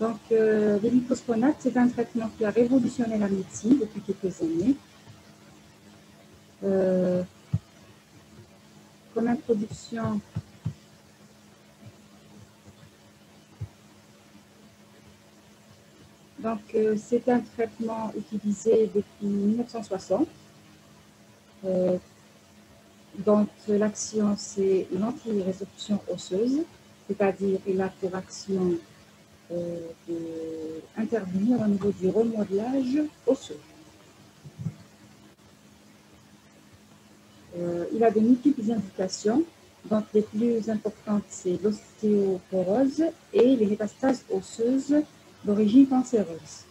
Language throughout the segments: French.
Donc, les glyphosphonates, c'est un traitement qui a révolutionné la médecine depuis quelques années. Comme introduction, donc c'est un traitement utilisé depuis 1960. Donc, l'action, c'est une anti-résorption osseuse, c'est-à-dire il a pour action d'intervenir au niveau du remodelage osseux. Il a de multiples indications. Donc, les plus importantes, c'est l'ostéoporose et les métastases osseuses d'origine cancéreuse.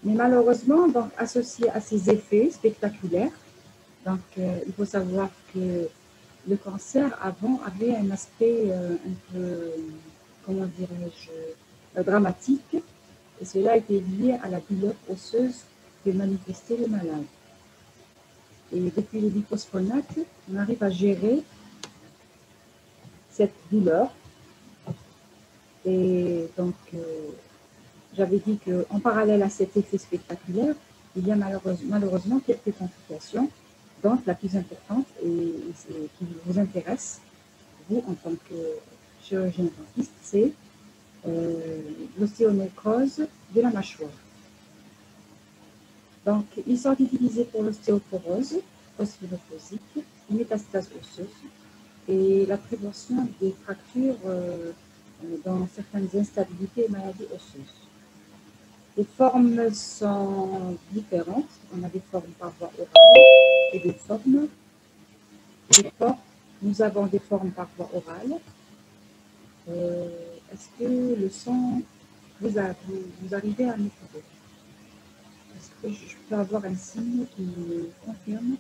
Mais malheureusement, donc, associé à ces effets spectaculaires, donc, il faut savoir que le cancer avant avait un aspect un peu, comment dirais-je, dramatique, et cela était lié à la douleur osseuse que manifestait le malade. Et depuis les glyphosphonates, on arrive à gérer cette douleur. Et donc, j'avais dit qu'en parallèle à cet effet spectaculaire, il y a malheureusement quelques complications. Donc, la plus importante et qui vous intéresse, vous, en tant que chirurgien dentiste, c'est l'ostéonécrose de la mâchoire. Donc, ils sont utilisés pour l'ostéoporose, osteoporosique, métastase osseuse et la prévention des fractures dans certaines instabilités et maladies osseuses. Les formes sont différentes. On a des formes par voie orale et des formes. Nous avons des formes par voie orale. Est-ce que le son, vous arrivez à m'écouter? Est-ce que je peux avoir un signe qui me confirme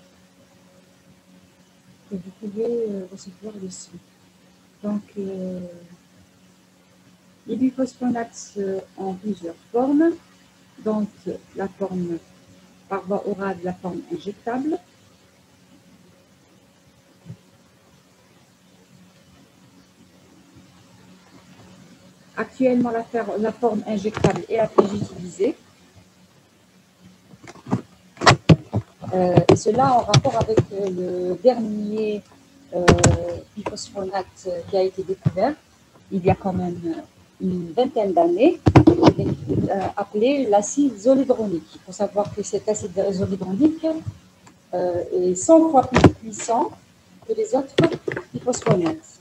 que vous pouvez recevoir le son? Donc, les glyphosphonates ont plusieurs formes. Donc, la forme par voie orale, la forme injectable. Actuellement, la forme injectable est la plus utilisée. Et cela en rapport avec le dernier glyphosphonate qui a été découvert il y a quand même une vingtaine d'années, appelé l'acide zoledronique. Il faut savoir que cet acide zoledronique est 100 fois plus puissant que les autres glyphosphonates.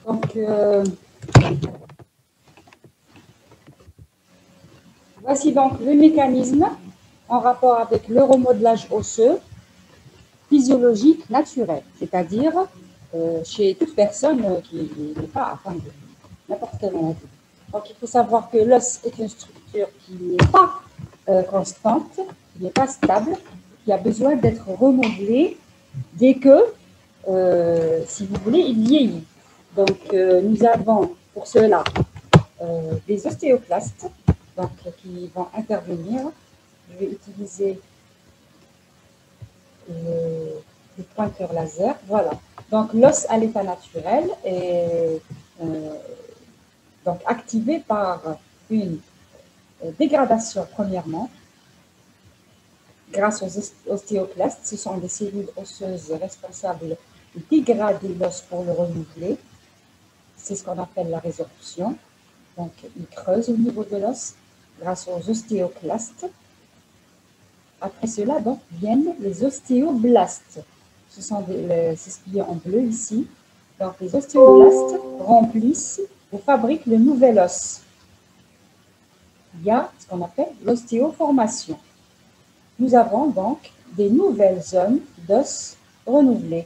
Donc, voici donc le mécanisme en rapport avec le remodelage osseux physiologique naturel, c'est-à-dire chez toute personne qui n'est pas atteinte de n'importe quelle maladie. Donc, il faut savoir que l'os est une structure qui n'est pas constante, qui n'est pas stable, qui a besoin d'être remodelée dès que, si vous voulez, il vieillit. Donc, nous avons pour cela des ostéoclastes donc, qui vont intervenir. Je vais utiliser le pointeur laser. Voilà. Donc, l'os à l'état naturel est donc activé par une dégradation, premièrement, grâce aux ostéoclastes. Ce sont des cellules osseuses responsables de dégrader l'os pour le renouveler. C'est ce qu'on appelle la résorption. Donc, ils creusent au niveau de l'os grâce aux ostéoclastes. Après cela, donc, viennent les ostéoblastes. C'est ce qui est en bleu ici. Donc, les ostéoblastes remplissent ou fabriquent le nouvel os. Il y a ce qu'on appelle l'ostéoformation. Nous avons donc des nouvelles zones d'os renouvelées.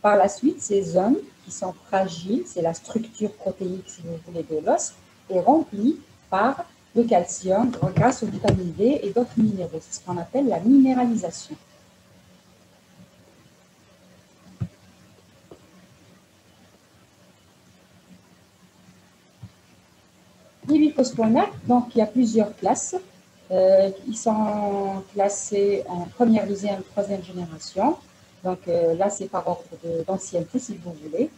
Par la suite, ces zones qui sont fragiles, c'est la structure protéique, si vous voulez, de l'os, est remplie par le calcium grâce aux vitamines D et d'autres minéraux. C'est ce qu'on appelle la minéralisation. Les glyphosphonates, donc il y a plusieurs classes. Ils sont classés en première, deuxième, troisième génération. Donc là, c'est par ordre d'ancienneté, si vous voulez.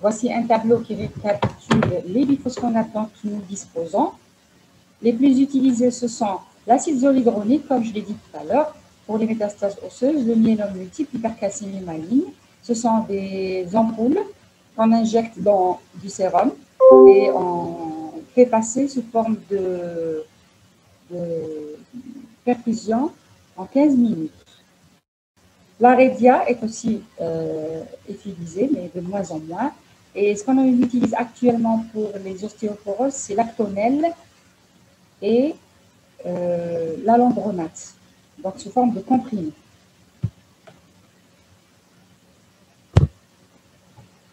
Voici un tableau qui récapitule les biphosphonates dont nous disposons. Les plus utilisés, ce sont l'acide zoledronique, comme je l'ai dit tout à l'heure, pour les métastases osseuses, le myélome multiple, l'hypercalcémie maligne. Ce sont des ampoules qu'on injecte dans du sérum et on fait passer sous forme de perfusion en 15 minutes. L'arédia est aussi utilisée, mais de moins en moins. Et ce qu'on utilise actuellement pour les ostéoporoses, c'est l'actonel et l'alendronate, donc sous forme de comprimé.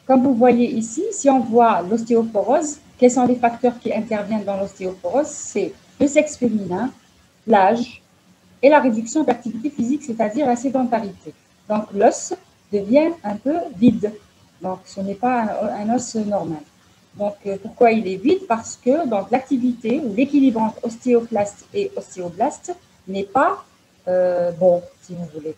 Comme vous voyez ici, si on voit l'ostéoporose, quels sont les facteurs qui interviennent dans l'ostéoporose? C'est le sexe féminin, l'âge et la réduction d'activité physique, c'est-à-dire la sédentarité. Donc l'os devient un peu vide. Donc ce n'est pas un os normal. Donc pourquoi il est vide? Parce que l'activité ou l'équilibre entre ostéoclaste et ostéoblaste n'est pas bon, si vous voulez.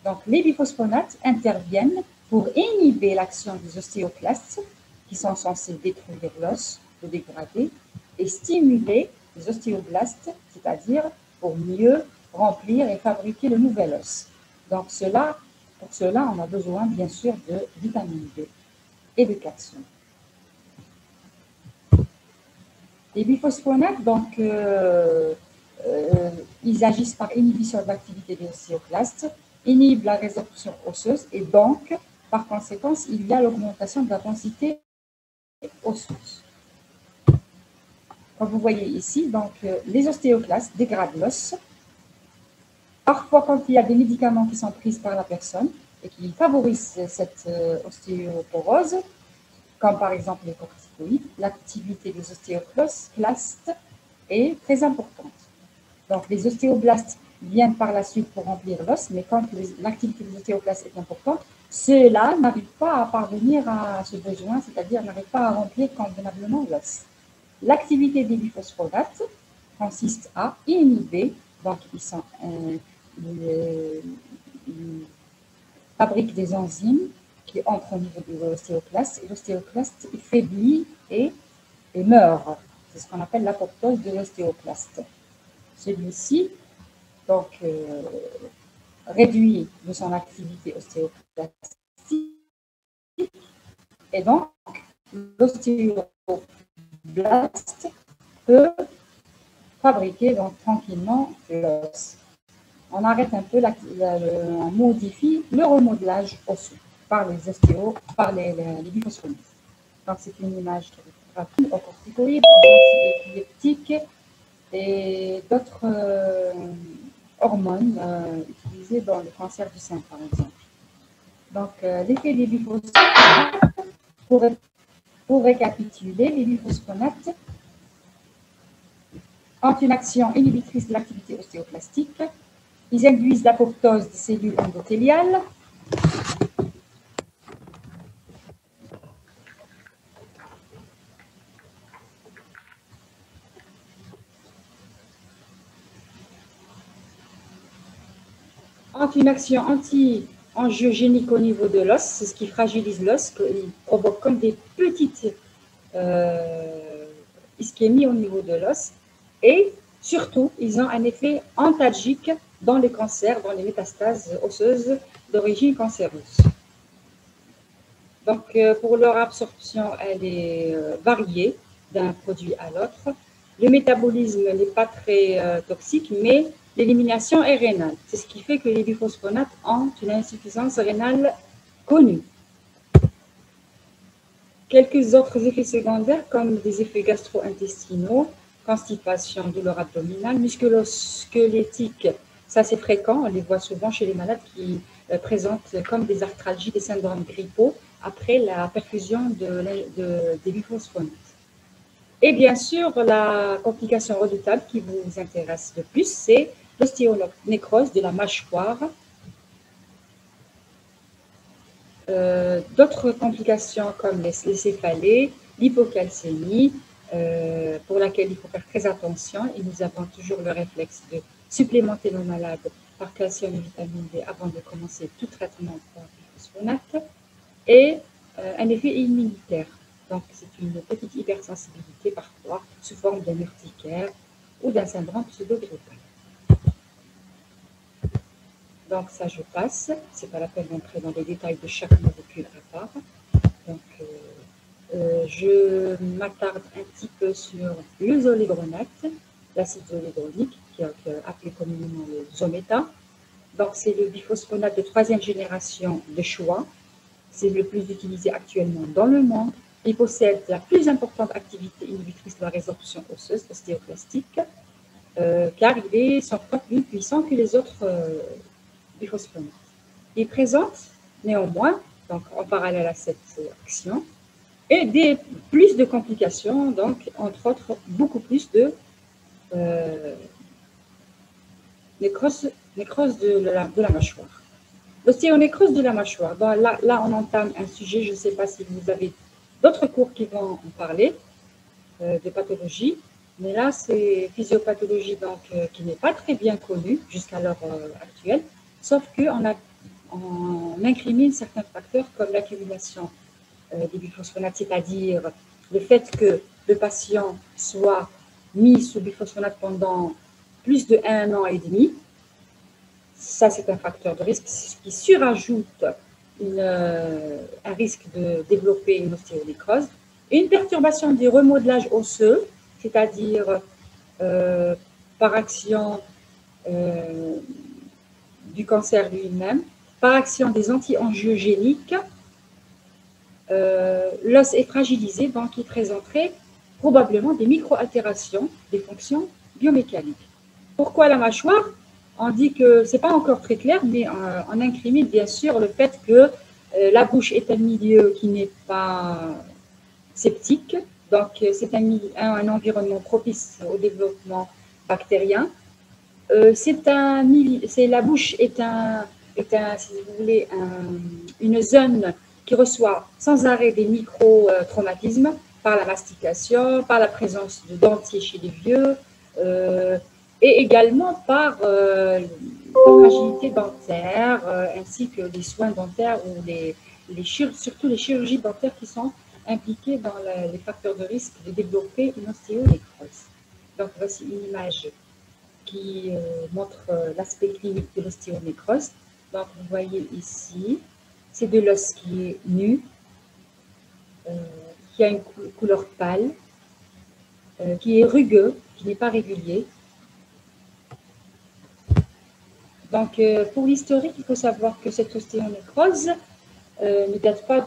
Donc les biphosphonates interviennent pour inhiber l'action des ostéoclastes qui sont censés détruire l'os, le dégrader, et stimuler les ostéoblastes, c'est-à-dire pour mieux remplir et fabriquer le nouvel os. Donc pour cela, on a besoin bien sûr de vitamine B et de calcium. Les biphosphonates, donc, ils agissent par inhibition de l'activité des ostéoclastes, inhibent la résorption osseuse et donc, par conséquence, il y a l'augmentation de la densité osseuse. Comme vous voyez ici, donc, les ostéoclastes dégradent l'os. Parfois, quand il y a des médicaments qui sont pris par la personne et qui favorisent cette ostéoporose, comme par exemple les corticoïdes, l'activité des ostéoclastes est très importante. Donc, les ostéoblastes viennent par la suite pour remplir l'os, mais quand l'activité des ostéoclastes est importante, ceux-là n'arrivent pas à parvenir à ce besoin, c'est-à-dire n'arrivent pas à remplir convenablement l'os. L'activité des biphosphonates consiste à inhiber, donc ils fabriquent des enzymes qui entrent au niveau de l'ostéoclaste, et l'ostéoclaste faiblit et meurt. C'est ce qu'on appelle l'apoptose de l'ostéoclaste. Celui-ci, donc, réduit de son activité ostéoclastique, et donc l'ostéoblaste peut fabriquer donc tranquillement l'os. On arrête un peu, on modifie le remodelage osseux par les biphosphonates. Donc c'est une image rapide aux corticoïdes, aux antiépileptiques et d'autres hormones utilisées dans le cancer du sein, par exemple. Donc l'effet des biphosphonates, pour récapituler, les biphosphonates ont une action inhibitrice de l'activité ostéoclastique. Ils induisent l'apoptose des cellules endothéliales. Ont une action anti-angiogénique au niveau de l'os, c'est ce qui fragilise l'os, ils provoquent comme des petites ischémies au niveau de l'os. Et surtout, ils ont un effet antalgique dans les cancers, dans les métastases osseuses d'origine cancéreuse. Donc, pour leur absorption, elle est variée d'un produit à l'autre. Le métabolisme n'est pas très toxique, mais l'élimination est rénale. C'est ce qui fait que les biphosphonates ont une insuffisance rénale connue. Quelques autres effets secondaires, comme des effets gastro-intestinaux, constipation, douleur abdominale, musculo-squelettique, ça c'est fréquent, on les voit souvent chez les malades qui présentent comme des arthralgies, des syndromes grippaux après la perfusion des biphosphonates. Et bien sûr, la complication redoutable qui vous intéresse le plus, c'est l'ostéonécrose de la mâchoire. D'autres complications comme les céphalées, l'hypocalcémie, pour laquelle il faut faire très attention, et nous avons toujours le réflexe de supplémenter nos malades par calcium et vitamine D avant de commencer tout traitement par biphosphonate, et un effet immunitaire. Donc, c'est une petite hypersensibilité parfois sous forme d'un urticaire ou d'un syndrome pseudo-grippal. Donc, ça, je passe. Ce n'est pas la peine d'entrer dans les détails de chaque molécule à part. Donc, je m'attarde un petit peu sur le zolégronate, l'acide zolégronique, qui est appelé communément le Zometa. Donc, c'est le biphosphonate de 3e génération de choix. C'est le plus utilisé actuellement dans le monde. Il possède la plus importante activité inhibitrice de la résorption osseuse ostéoclastique, car il est 100 fois plus puissant que les autres biphosphonates. Il présente néanmoins, donc en parallèle à cette action, et plus de complications, donc entre autres beaucoup plus de nécrose de la mâchoire. L'ostéonécrose de la mâchoire. Bon, là, on entame un sujet, je ne sais pas si vous avez d'autres cours qui vont en parler, de pathologie, mais là, c'est physiopathologie donc, qui n'est pas très bien connue jusqu'à l'heure actuelle, sauf qu'on on incrimine certains facteurs comme l'accumulation des biphosphonates, c'est-à-dire le fait que le patient soit mis sous biphosphonate pendant plus de 1 an et demi. Ça, c'est un facteur de risque qui surajoute un risque de développer une ostéonécrose. Une perturbation du remodelage osseux, c'est-à-dire par action du cancer lui-même, par action des anti-angiogéniques, l'os est fragilisé, donc il présenterait probablement des micro-altérations des fonctions biomécaniques. Pourquoi la mâchoire? On dit que ce n'est pas encore très clair, mais on incrimine bien sûr le fait que la bouche est un milieu qui n'est pas septique, donc c'est un environnement propice au développement bactérien. La bouche est si vous voulez, une zone qui reçoit sans arrêt des micro-traumatismes par la mastication, par la présence de dentiers chez les vieux, et également par la fragilité dentaire, ainsi que les soins dentaires ou surtout les chirurgies dentaires qui sont impliquées dans les facteurs de risque de développer une ostéonécrose. Donc, voici une image qui montre l'aspect clinique de l'ostéonécrose. Donc, vous voyez ici, c'est de l'os qui est nu, qui a une couleur pâle, qui est rugueux, qui n'est pas régulier. Donc, pour l'historique, il faut savoir que cette ostéonécrose ne date pas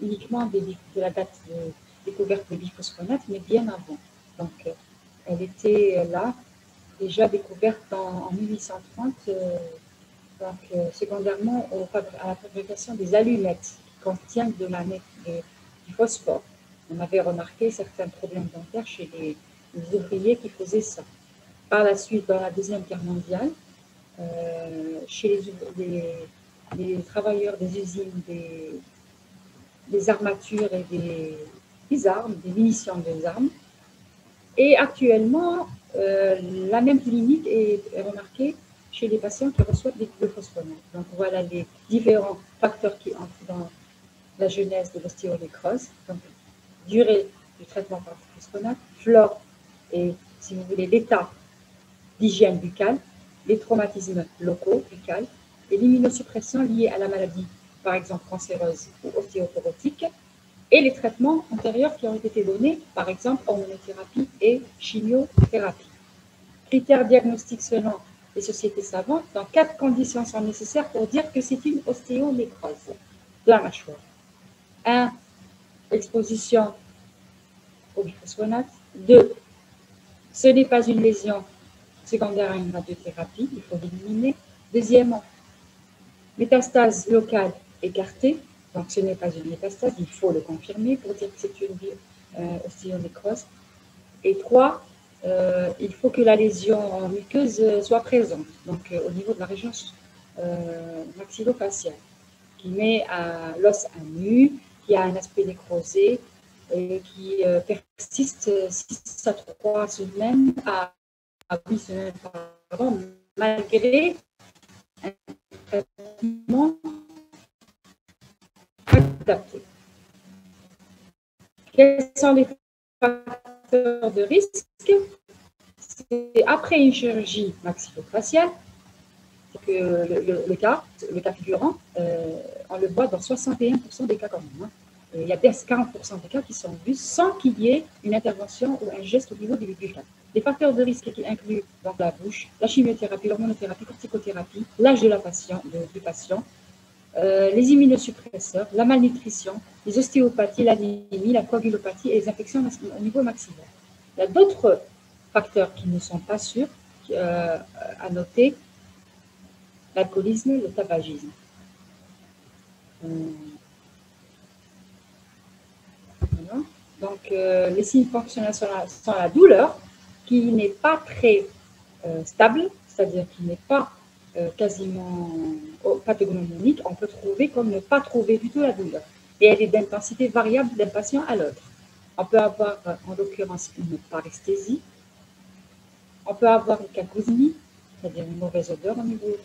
uniquement de la date de découverte des biphosphonates, mais bien avant. Donc, elle était là, déjà découverte en 1830, secondairement à la fabrication des allumettes qui contiennent du phosphore. On avait remarqué certains problèmes dentaires chez les ouvriers qui faisaient ça. Par la suite, dans la Deuxième Guerre mondiale, chez les travailleurs des usines des armatures et des armes, des munitions des armes. Et actuellement, la même clinique est remarquée chez les patients qui reçoivent des biphosphonate. Donc voilà les différents facteurs qui entrent dans la genèse de l'ostéonécrose. Donc durée du traitement par biphosphonate, flore et, si vous voulez, l'état d'hygiène buccale, les traumatismes locaux buccales et l'immunosuppression liée à la maladie, par exemple cancéreuse ou ostéoporotique, et les traitements antérieurs qui ont été donnés, par exemple hormonothérapie et chimiothérapie. Critères diagnostiques selon les sociétés savantes, dans 4 conditions sont nécessaires pour dire que c'est une ostéonécrose de la mâchoire. 1. Exposition au biphosphonate. 2. Ce n'est pas une lésion secondaire à une radiothérapie, il faut l'éliminer. Deuxièmement, métastase locale écartée, donc ce n'est pas une métastase, il faut le confirmer pour dire que c'est une ostéonécrose. Et 3, il faut que la lésion muqueuse soit présente, donc au niveau de la région maxillofaciale, qui met l'os à nu, qui a un aspect nécrosé et qui persiste 6 à 3 semaines à 8 semaines, pardon, malgré un traitement adapté. Quels sont les facteurs de risque? C'est après une chirurgie maxillofaciale que le cas figurant, on le voit dans 61% des cas quand même. Hein. Il y a 40% des cas qui sont vus sans qu'il y ait une intervention ou un geste au niveau du buccal. Les facteurs de risque qui incluent donc la bouche, la chimiothérapie, l'hormonothérapie, corticothérapie, l'âge du patient, les immunosuppresseurs, la malnutrition, les ostéopathies, l'anémie, la coagulopathie et les infections au niveau maxillaire. Il y a d'autres facteurs qui ne sont pas sûrs à noter, l'alcoolisme, le tabagisme. Voilà. Donc, les signes fonctionnels sont la douleur, qui n'est pas très stable, c'est-à-dire qui n'est pas quasiment pathognomonique. On peut trouver comme ne pas trouver du tout la douleur. Et elle est d'intensité variable d'un patient à l'autre. On peut avoir, en l'occurrence, une paresthésie. On peut avoir une cacosmie, c'est-à-dire une mauvaise odeur au niveau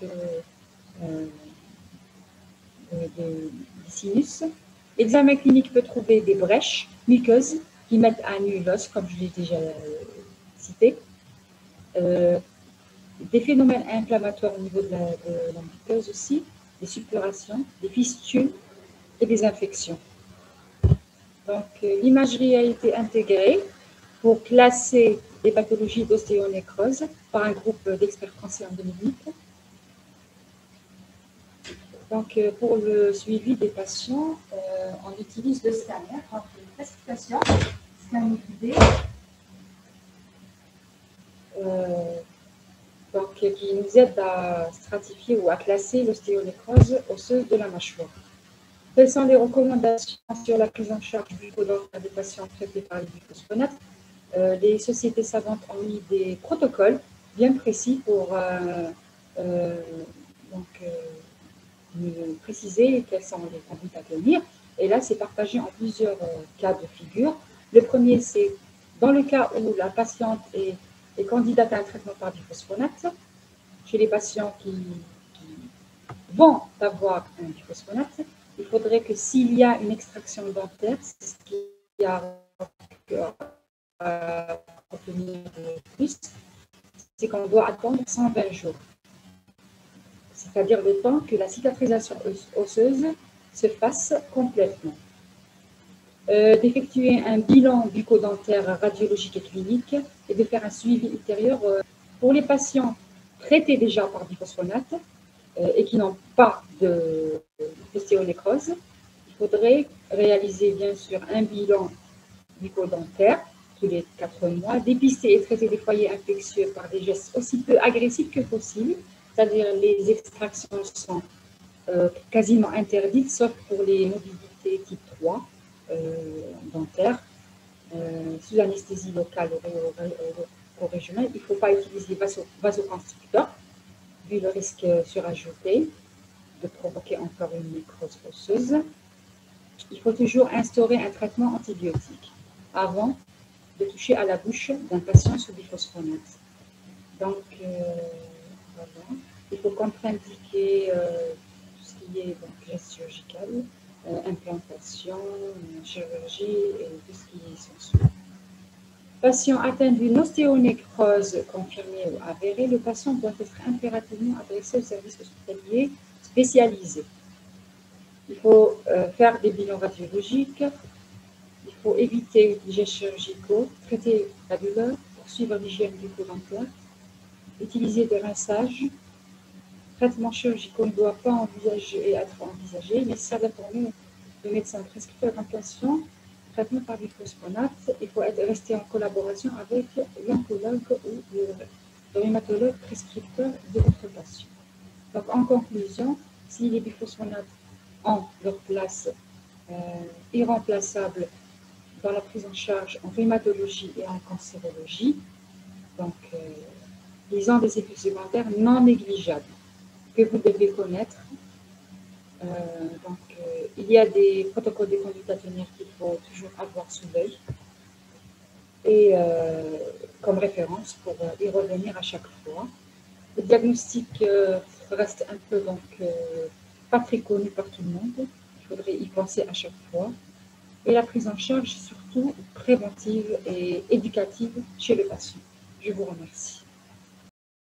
des sinus. L'examen clinique peut trouver des brèches muqueuses qui mettent à nu l'os, comme je l'ai déjà cité. Des phénomènes inflammatoires au niveau de la muqueuse aussi, des suppurations, des fistules et des infections. Donc, l'imagerie a été intégrée pour classer les pathologies d'ostéonécrose par un groupe d'experts français en 2008. Donc, pour le suivi des patients, on utilise le scanner, donc une classification, scanner guidé, donc, qui nous aide à stratifier ou à classer l'ostéonécrose osseuse de la mâchoire. Quelles sont les recommandations sur la prise en charge bucco-dentaire des patients traités par les bisphosphonates? Les sociétés savantes ont mis des protocoles bien précis pour préciser quelles sont les conduites à tenir. Et là, c'est partagé en plusieurs cas de figure. Le premier, c'est dans le cas où la patiente est candidate à un traitement par biphosphonate, chez les patients qui vont avoir un biphosphonate, il faudrait que s'il y a une extraction dentaire, c'est ce qu'il y a à obtenir de plus, c'est qu'on doit attendre 120 jours. C'est-à-dire le temps que la cicatrisation osseuse se fasse complètement. D'effectuer un bilan bucco-dentaire radiologique et clinique et de faire un suivi ultérieur pour les patients traités déjà par biphosphonate et qui n'ont pas d'ostéonécrose. Il faudrait réaliser bien sûr un bilan bucco-dentaire tous les 4 mois, dépister et traiter des foyers infectieux par des gestes aussi peu agressifs que possible, c'est-à-dire les extractions sont quasiment interdites, sauf pour les mobilités type 3 dentaires, sous anesthésie locale ou régionale. Il ne faut pas utiliser les vasoconstricteurs, vu le risque surajouté de provoquer encore une nécrose osseuse. Il faut toujours instaurer un traitement antibiotique avant de toucher à la bouche d'un patient sous biphosphonate. Donc, voilà. Il faut contre-indiquer tout ce qui est geste chirurgical, implantation, chirurgie et tout ce qui est s'ensuit. Patient atteint d'une ostéonécrose confirmée ou avérée, le patient doit être impérativement adressé au service hospitalier spécialisé. Il faut faire des bilans radiologiques, il faut éviter les gestes chirurgicaux, traiter la douleur, poursuivre l'hygiène bucco-dentaire, utiliser des rinçages. Traitements chirurgicaux ne doivent pas être envisagés, mais ça d'informer le médecin prescripteur en patient. Traitement par biphosphonate, il faut rester en collaboration avec l'oncologue ou le rhumatologue prescripteur de votre patient. Donc, en conclusion, si les biphosphonates ont leur place irremplaçable dans la prise en charge en rhumatologie et en cancérologie, donc ils ont des effets secondaires non négligeables que vous devez connaître. Il y a des protocoles de conduite à tenir qu'il faut toujours avoir sous l'œil et comme référence pour y revenir à chaque fois. Le diagnostic reste un peu pas très connu par tout le monde. Il faudrait y penser à chaque fois. Et la prise en charge, surtout préventive et éducative chez le patient. Je vous remercie.